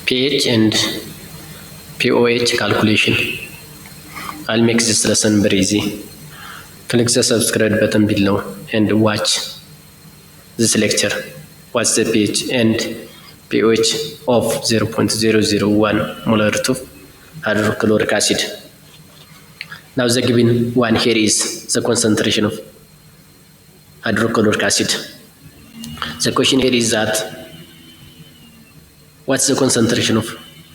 pH and pOH calculation. I'll make this lesson very easy. Click the subscribe button below and watch this lecture. What's the pH and pOH of 0.001 molarity of hydrochloric acid? Now the given one here is the concentration of hydrochloric acid. The question here is that what's the concentration of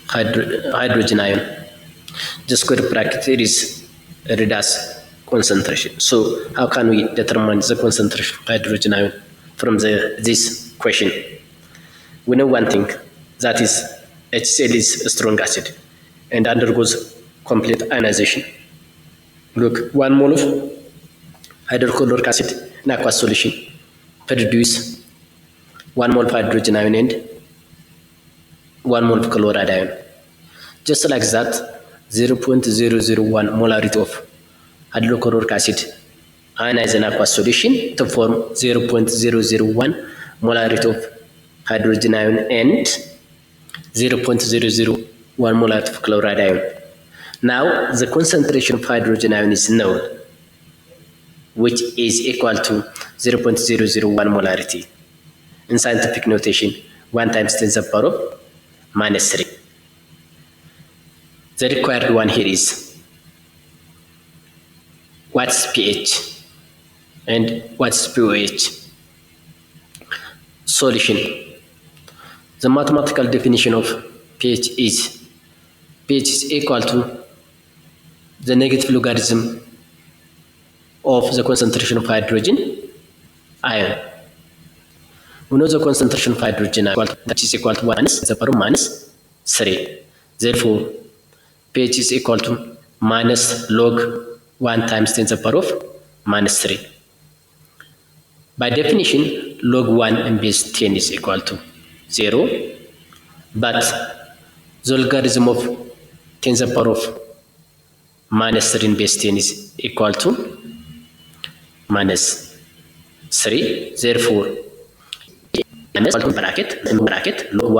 hydrogen ion? The square bracket here is read as concentration. So how can we determine the concentration of hydrogen ion from this question? We know one thing, that is HCl is a strong acid and undergoes complete ionization. Look, 1 mole of hydrochloric acid in aqueous solution produce 1 mole of hydrogen ion and 1 mole of chloride ion. Just like that, 0.001 molarity of hydrochloric acid ionize in aqueous solution to form 0.001 molarity of hydrogen ion and 0.001 molarity of chloride ion. Now the concentration of hydrogen ion is known, which is equal to 0.001 molarity. In scientific notation, 1 times 10 to the power of minus 3. The required one here is what's pH and what's pOH. Solution. The mathematical definition of pH is equal to the negative logarithm of the concentration of hydrogen ion. We know the concentration of hydrogen ion that is equal to 1 to the power of minus 3. Therefore, pH is equal to minus log 1 times 10 to the power of minus 3. By definition, log 1 in base 10 is equal to 0, but the logarithm of 10 to the power of minus 3 in base 10 is equal to minus 3. Therefore, minus bracket log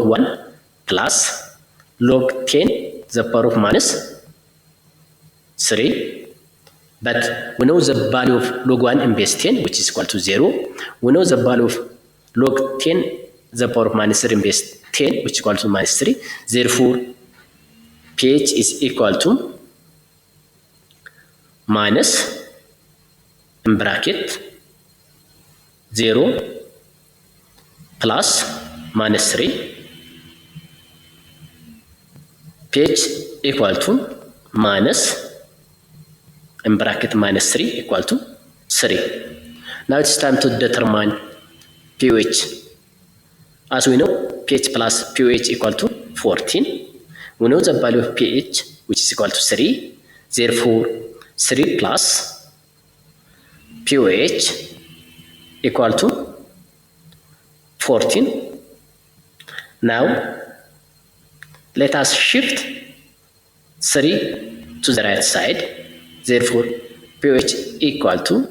1 plus log 10 the power of minus 3. But we know the value of log 1 in base 10, which is equal to 0. We know the value of log 10 the power of minus 3 in base 10, which is equal to minus 3. Therefore, pH is equal to minus in bracket 0 plus minus 3. pH equal to minus in bracket minus 3 equal to 3. Now it's time to determine pOH. As we know, pH plus pOH equal to 14. We know the value of pH, which is equal to 3. Therefore, 3 plus pOH equal to 14. Now, let us shift 3 to the right side. Therefore, pOH equal to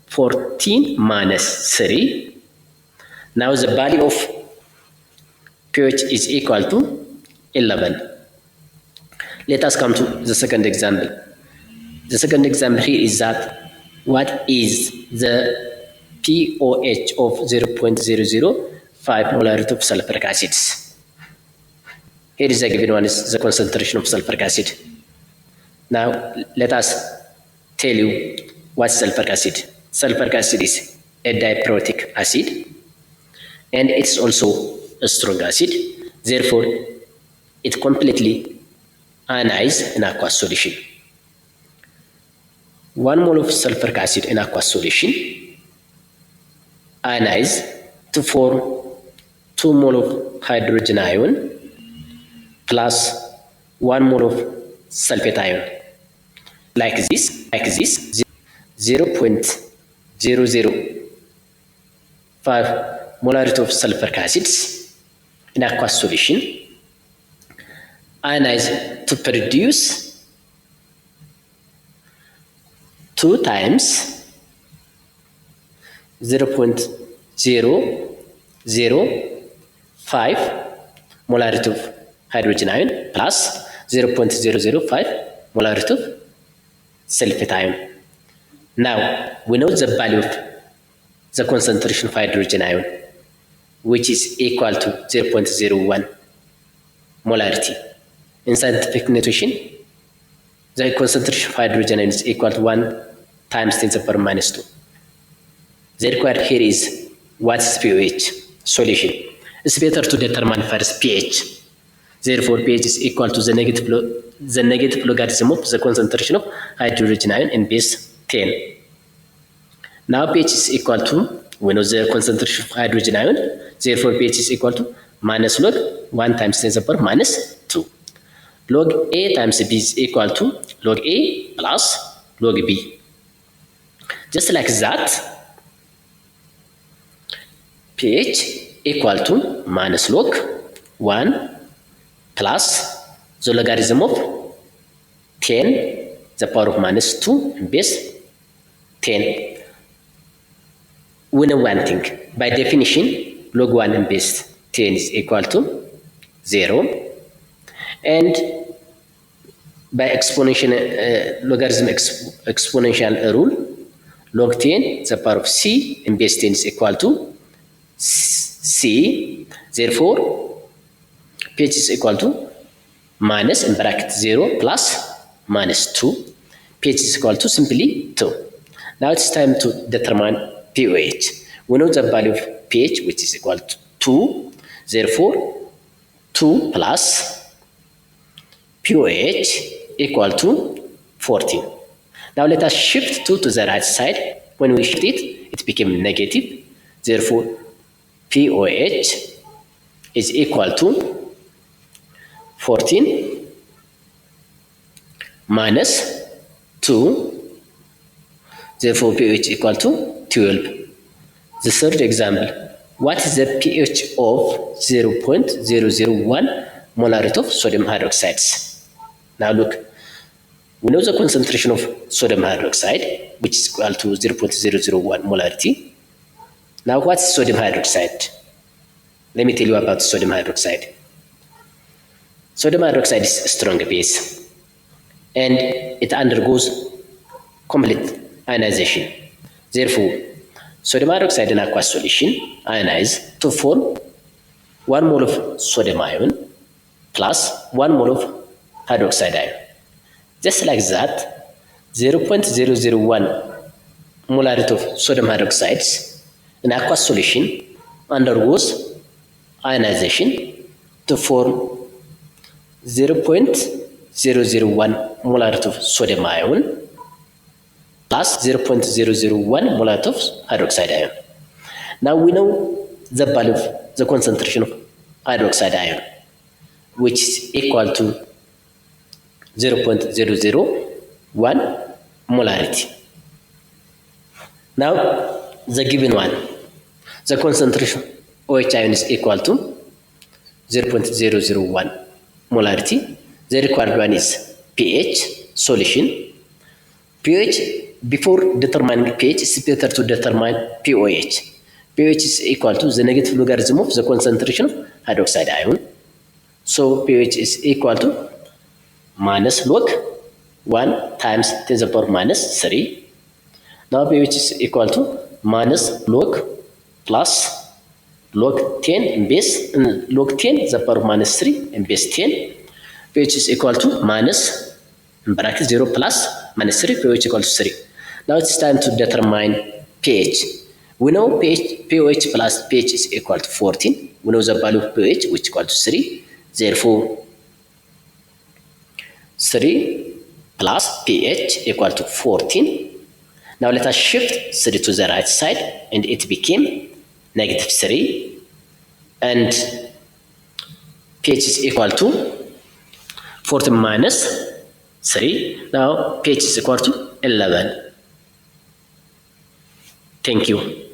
14 minus 3. Now the value of pOH is equal to 11. Let us come to the second example. The second example here is that what is the pOH of 0.005 molarity of sulfuric acids? Here is the given one is the concentration of sulfuric acid. Now let us tell you what's sulfuric acid. Sulfuric acid is a diprotic acid and it's also a strong acid. Therefore, it completely ionizes in aqueous solution. 1 mole of sulfuric acid in aqueous solution ionizes to form 2 mole of hydrogen ion plus 1 mole of sulfate ion. Like this 0.005 molarity of sulfuric acids in aqueous solution ionize to produce 2 times 0.005 molarity of hydrogen ion plus 0.005 molarity of sulfate ion. Now we know the value of the concentration of hydrogen ion, which is equal to 0.01 molarity. In scientific notation, the concentration of hydrogen ion is equal to 1 times 10 to the power minus 2. The required here is what is pH solution. It's better to determine first pH. Therefore, pH is equal to the negative logarithm of the concentration of hydrogen ion in base 10. Now pH is equal to, we know the concentration of hydrogen ion, therefore pH is equal to minus log 1 times 10 to the power minus 2. Log A times B is equal to log A plus log B. Just like that, pH equal to minus log 1 plus the logarithm of 10 the power of minus 2 in base 10. We know one thing. By definition, log 1 in base 10 is equal to 0. And by exponential logarithm exponential rule, log 10 the power of c in base 10 is equal to c. Therefore, pH is equal to minus in bracket 0 plus minus 2. pH is equal to simply 2. Now it's time to determine pH. We know the value of pH, which is equal to 2. Therefore, 2 plus pH equal to 14. Now let us shift 2 to the right side. When we shift it, it became negative. Therefore, pOH is equal to 14 minus 2. Therefore, pH equal to 12. The third example, what is the pH of 0.001 molarity of sodium hydroxides? Now look, we know the concentration of sodium hydroxide, which is equal to 0.001 molarity. Now what's sodium hydroxide? Let me tell you about sodium hydroxide. Sodium hydroxide is a strong base and it undergoes complete ionization. Therefore, sodium hydroxide in aqueous solution ionize to form 1 mole of sodium ion plus 1 mole of hydroxide ion. Just like that, 0.001 molarity of sodium hydroxides in aqueous solution undergoes ionization to form 0.001 molarity of sodium ion plus 0.001 molarity of hydroxide ion. Now we know the value of the concentration of hydroxide ion, which is equal to 0.001 molarity. Now the given one, the concentration OH ion is equal to 0.001 molarity. The required one is pH solution. pH, before determining pH, it's better to determine pOH. pH is equal to the negative logarithm of the concentration of hydroxide ion. So pH is equal to minus log 1 times 10 to the power minus 3. Now pH is equal to minus log plus log 10 in base log 10 to the power minus 3 in base 10. pH is equal to minus in bracket 0 plus minus 3, pH equal to 3. Now it's time to determine pH. We know pOH plus pH is equal to 14. We know the value of pH, which is equal to 3. Therefore, 3 plus pH equal to 14. Now let us shift 3 to the right side and it became negative 3. And pH is equal to 14 minus 3. Now pH is equal to 11. Thank you.